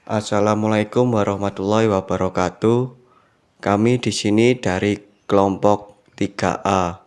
Assalamualaikum warahmatullahi wabarakatuh. Kami di sini dari kelompok 3A,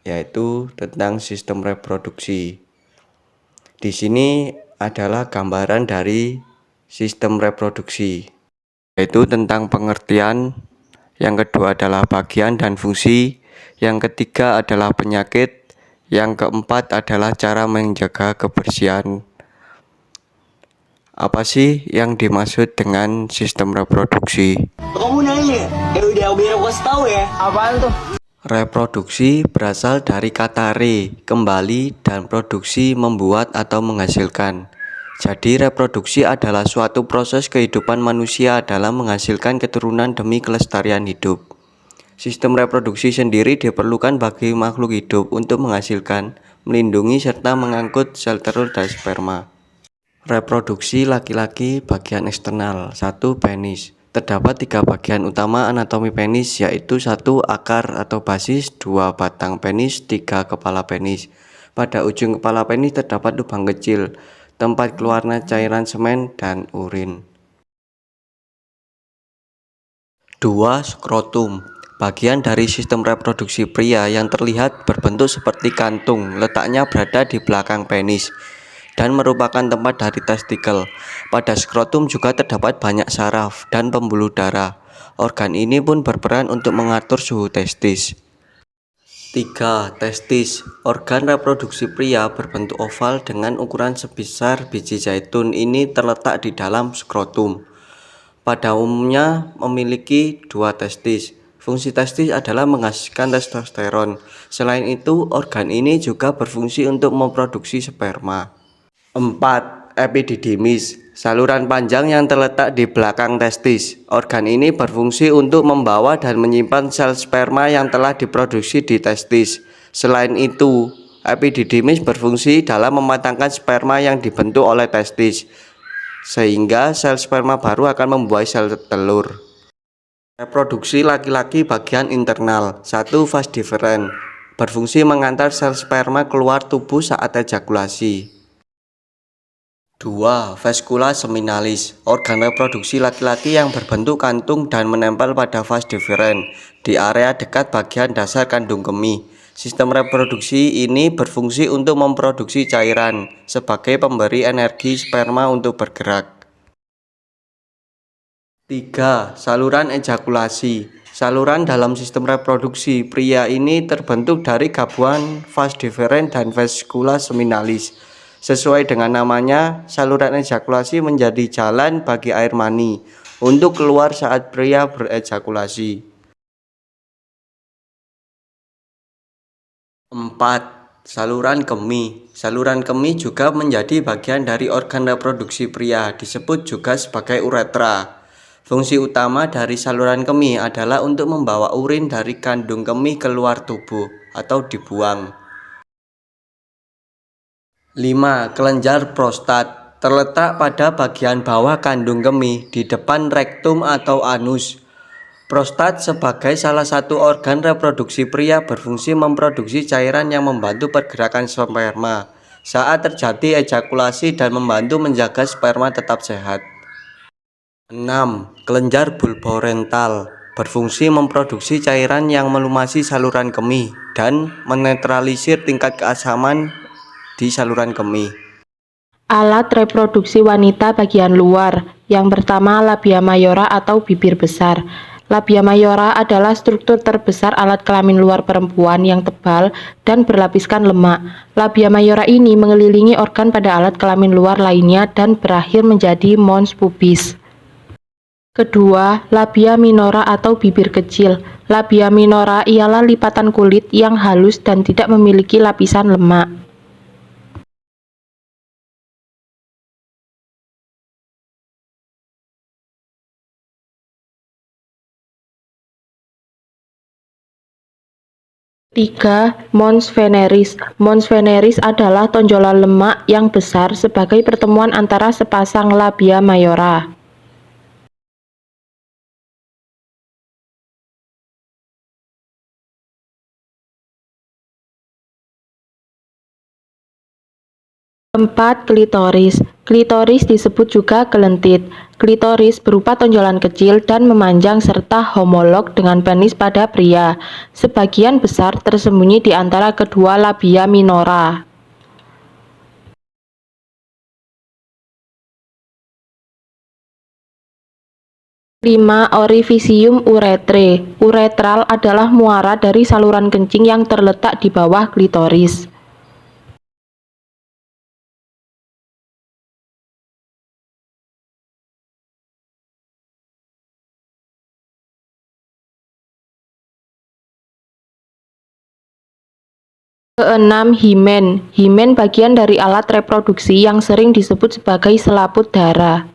yaitu tentang sistem reproduksi. Di sini adalah gambaran dari sistem reproduksi, yaitu tentang pengertian. Yang kedua adalah bagian dan fungsi. Yang ketiga adalah penyakit. Yang keempat adalah cara menjaga kebersihan. Apa sih yang dimaksud dengan sistem reproduksi? Kamu nanya, udah biar aku kasih tahu ya. Apaan tuh? Reproduksi berasal dari kata re, kembali, dan produksi, membuat atau menghasilkan. Jadi reproduksi adalah suatu proses kehidupan manusia dalam menghasilkan keturunan demi kelestarian hidup. Sistem reproduksi sendiri diperlukan bagi makhluk hidup untuk menghasilkan, melindungi, serta mengangkut sel telur dan sperma. Reproduksi laki-laki bagian eksternal. 1. Penis. Terdapat 3 bagian utama anatomi penis, yaitu 1. Akar atau basis, 2. Batang penis, 3. Kepala penis. Pada ujung kepala penis terdapat lubang kecil, tempat keluarnya cairan semen dan urin. 2. Skrotum. Bagian dari sistem reproduksi pria yang terlihat berbentuk seperti kantung, letaknya berada di belakang penis dan merupakan tempat dari testikel. Pada skrotum juga terdapat banyak saraf dan pembuluh darah. Organ ini pun berperan untuk mengatur suhu testis. 3. Testis. Organ reproduksi pria berbentuk oval dengan ukuran sebesar biji zaitun. Ini terletak di dalam skrotum. Pada umumnya memiliki 2 testis. Fungsi testis adalah menghasilkan testosteron. Selain itu, organ ini juga berfungsi untuk memproduksi sperma. 4. Epididymis. Saluran panjang yang terletak di belakang testis. Organ ini berfungsi untuk membawa dan menyimpan sel sperma yang telah diproduksi di testis. Selain itu, epididymis berfungsi dalam mematangkan sperma yang dibentuk oleh testis, sehingga sel sperma baru akan membuahi sel telur. Reproduksi laki-laki bagian internal. 1. Vas deferens. Berfungsi mengantar sel sperma keluar tubuh saat ejakulasi. 2. Vascula seminalis. Organ reproduksi laki-laki yang berbentuk kantung dan menempel pada vas deferens di area dekat bagian dasar kandung kemih. Sistem reproduksi ini berfungsi untuk memproduksi cairan sebagai pemberi energi sperma untuk bergerak. 3. Saluran ejakulasi. Saluran dalam sistem reproduksi pria ini terbentuk dari gabungan vas deferens dan vascula seminalis. Sesuai dengan namanya, saluran ejakulasi menjadi jalan bagi air mani untuk keluar saat pria berejakulasi. 4. Saluran kemih. Saluran kemih juga menjadi bagian dari organ reproduksi pria, disebut juga sebagai uretra. Fungsi utama dari saluran kemih adalah untuk membawa urin dari kandung kemih keluar tubuh atau dibuang. 5. Kelenjar prostat. Terletak pada bagian bawah kandung kemih di depan rektum atau anus. Prostat sebagai salah satu organ reproduksi pria berfungsi memproduksi cairan yang membantu pergerakan sperma saat terjadi ejakulasi dan membantu menjaga sperma tetap sehat. 6. Kelenjar bulborental. Berfungsi memproduksi cairan yang melumasi saluran kemih dan menetralisir tingkat keasaman di saluran kemih. Alat reproduksi wanita bagian luar. Yang pertama, labia mayora atau bibir besar. Labia mayora adalah struktur terbesar alat kelamin luar perempuan yang tebal dan berlapiskan lemak. Labia mayora ini mengelilingi organ pada alat kelamin luar lainnya dan berakhir menjadi mons pubis. Kedua, labia minora atau bibir kecil. Labia minora ialah lipatan kulit yang halus dan tidak memiliki lapisan lemak. Tiga, mons veneris. Mons veneris adalah tonjolan lemak yang besar sebagai pertemuan antara sepasang labia mayora. Keempat, klitoris. Klitoris disebut juga kelentit. Klitoris berupa tonjolan kecil dan memanjang serta homolog dengan penis pada pria. Sebagian besar tersembunyi di antara kedua labia minora. 5. Orifisium uretrae. Uretral adalah muara dari saluran kencing yang terletak di bawah klitoris. Keenam, himen. Himen bagian dari alat reproduksi yang sering disebut sebagai selaput darah.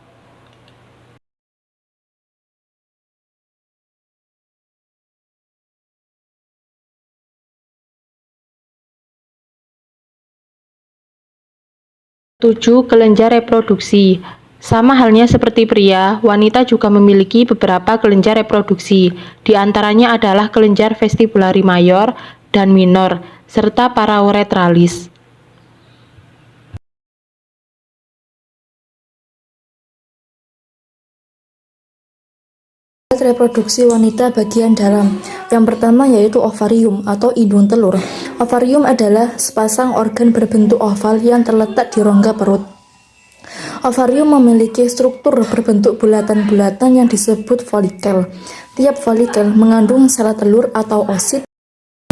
Tujuh, kelenjar reproduksi. Sama halnya seperti pria, wanita juga memiliki beberapa kelenjar reproduksi. Di antaranya adalah kelenjar vestibulari mayor dan minor, serta parauretralis. Alat reproduksi wanita bagian dalam. Yang pertama yaitu ovarium atau indung telur. Ovarium adalah sepasang organ berbentuk oval yang terletak di rongga perut. Ovarium memiliki struktur berbentuk bulatan-bulatan yang disebut folikel. Tiap folikel mengandung sel telur atau oosit.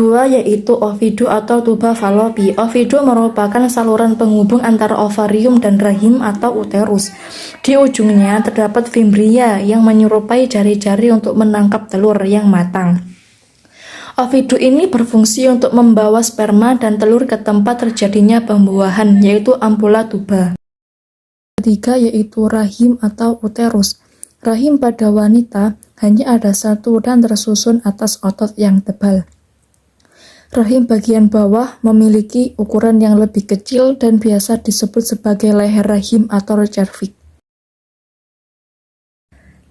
Dua yaitu ovidu atau tuba Fallopi. Ovidu merupakan saluran penghubung antara ovarium dan rahim atau uterus. Di ujungnya terdapat fimbria yang menyerupai jari-jari untuk menangkap telur yang matang. Ovidu ini berfungsi untuk membawa sperma dan telur ke tempat terjadinya pembuahan, yaitu ampula tuba. Ketiga yaitu rahim atau uterus. Rahim pada wanita hanya ada satu dan tersusun atas otot yang tebal. Rahim bagian bawah memiliki ukuran yang lebih kecil dan biasa disebut sebagai leher rahim atau cervix.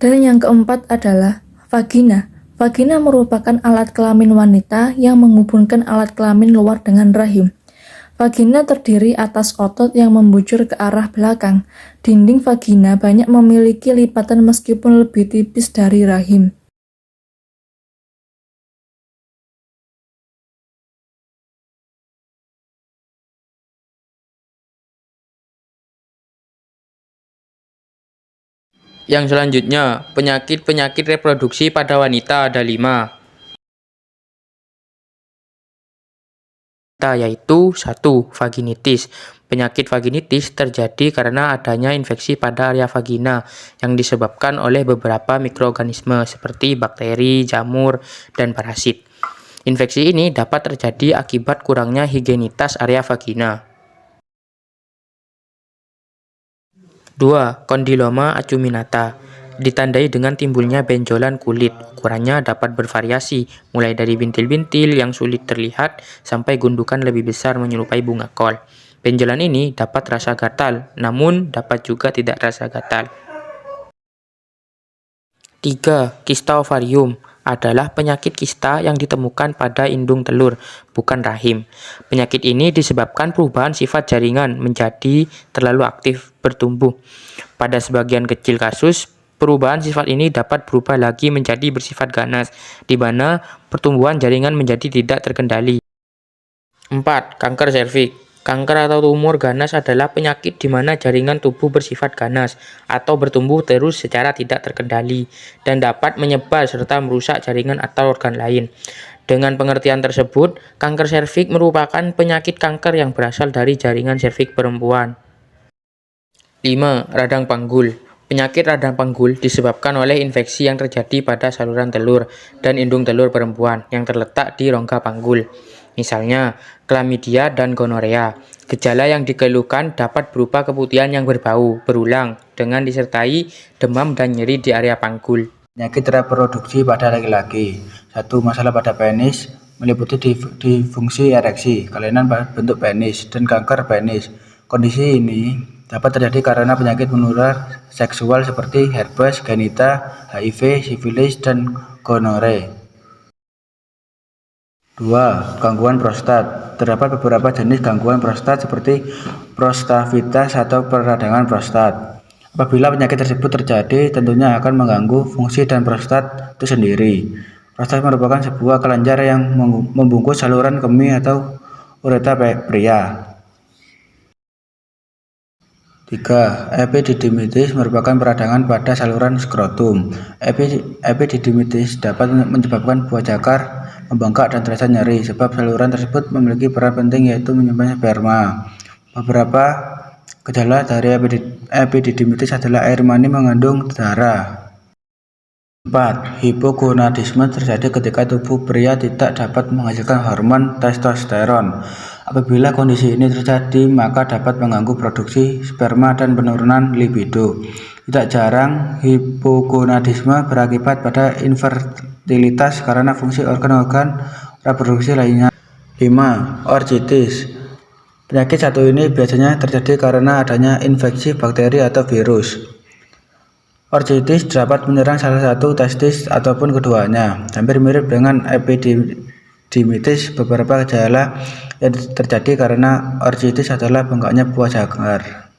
Dan yang keempat adalah vagina. Vagina merupakan alat kelamin wanita yang menghubungkan alat kelamin luar dengan rahim. Vagina terdiri atas otot yang membujur ke arah belakang. Dinding vagina banyak memiliki lipatan meskipun lebih tipis dari rahim. Yang selanjutnya, penyakit-penyakit reproduksi pada wanita ada 5. Yaitu 1. Vaginitis. Penyakit vaginitis terjadi karena adanya infeksi pada area vagina yang disebabkan oleh beberapa mikroorganisme seperti bakteri, jamur, dan parasit. Infeksi ini dapat terjadi akibat kurangnya higienitas area vagina. 2. Kondiloma acuminata. Ditandai dengan timbulnya benjolan kulit. Ukurannya dapat bervariasi, mulai dari bintil-bintil yang sulit terlihat sampai gundukan lebih besar menyerupai bunga kol. Benjolan ini dapat terasa gatal, namun dapat juga tidak terasa gatal. 3. Kista ovarium adalah penyakit kista yang ditemukan pada indung telur, bukan rahim. Penyakit ini disebabkan perubahan sifat jaringan menjadi terlalu aktif bertumbuh. Pada sebagian kecil kasus, perubahan sifat ini dapat berubah lagi menjadi bersifat ganas, di mana pertumbuhan jaringan menjadi tidak terkendali. 4. Kanker serviks. Kanker atau tumor ganas adalah penyakit di mana jaringan tubuh bersifat ganas atau bertumbuh terus secara tidak terkendali dan dapat menyebar serta merusak jaringan atau organ lain. Dengan pengertian tersebut, kanker serviks merupakan penyakit kanker yang berasal dari jaringan serviks perempuan. 5. Radang panggul. Penyakit radang panggul disebabkan oleh infeksi yang terjadi pada saluran telur dan indung telur perempuan yang terletak di rongga panggul. Misalnya, klamidia dan gonorea. Gejala yang dikeluhkan dapat berupa keputihan yang berbau, berulang, dengan disertai demam dan nyeri di area panggul. Penyakit reproduksi pada laki-laki. 1. Masalah pada penis, meliputi disfungsi ereksi, kelainan bentuk penis, dan kanker penis. Kondisi ini dapat terjadi karena penyakit menular seksual seperti herpes, genita, HIV, sifilis, dan gonore. 2. Gangguan prostat. Terdapat beberapa jenis gangguan prostat seperti prostavitas atau peradangan prostat. Apabila penyakit tersebut terjadi, tentunya akan mengganggu fungsi dan prostat itu sendiri. Prostat merupakan sebuah kelenjar yang membungkus saluran kemih atau uretra pria. 3. Epididymitis merupakan peradangan pada saluran skrotum. Epididymitis dapat menyebabkan buah jakar membengkak dan terasa nyeri, sebab saluran tersebut memiliki peran penting yaitu menyimpan sperma. Beberapa gejala dari epididymitis adalah air mani mengandung darah. 4. Hipogonadisme terjadi ketika tubuh pria tidak dapat menghasilkan hormon testosteron. Apabila kondisi ini terjadi, maka dapat mengganggu produksi sperma dan penurunan libido. Tidak jarang, hipogonadisme berakibat pada infertilitas karena fungsi organ-organ reproduksi lainnya. 5. Orchitis. Penyakit satu ini biasanya terjadi karena adanya infeksi bakteri atau virus. Orchitis dapat menyerang salah satu testis ataupun keduanya. Hampir mirip dengan epididymitis, beberapa gejala yang terjadi karena orchitis adalah bengkaknya buah jakar.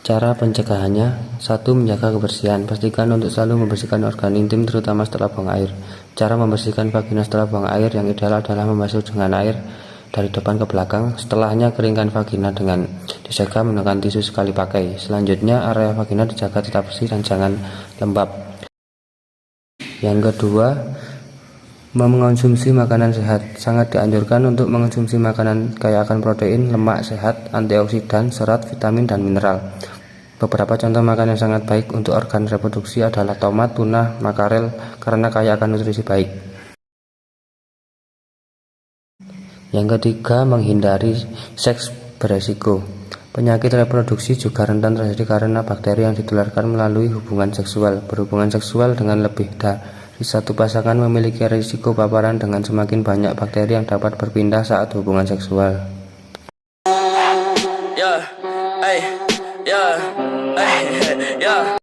Cara pencegahannya: 1. Menjaga kebersihan. Pastikan untuk selalu membersihkan organ intim terutama setelah buang air. Cara membersihkan vagina setelah buang air yang ideal adalah membasuh dengan air dari depan ke belakang. Setelahnya keringkan vagina dengan disegel menggunakan tisu sekali pakai. Selanjutnya area vagina dijaga tetap bersih dan jangan lembab. Yang kedua, mengonsumsi makanan sehat. Sangat dianjurkan untuk mengonsumsi makanan kaya akan protein, lemak sehat, antioksidan, serat, vitamin, dan mineral. Beberapa contoh makanan yang sangat baik untuk organ reproduksi adalah tomat, tuna, makarel karena kaya akan nutrisi baik. Yang ketiga, menghindari seks beresiko. Penyakit reproduksi juga rentan terjadi karena bakteri yang ditularkan melalui hubungan seksual. Berhubungan seksual dengan lebih dari satu pasangan memiliki risiko paparan dengan semakin banyak bakteri yang dapat berpindah saat hubungan seksual. Yeah, hey, yeah, hey, yeah.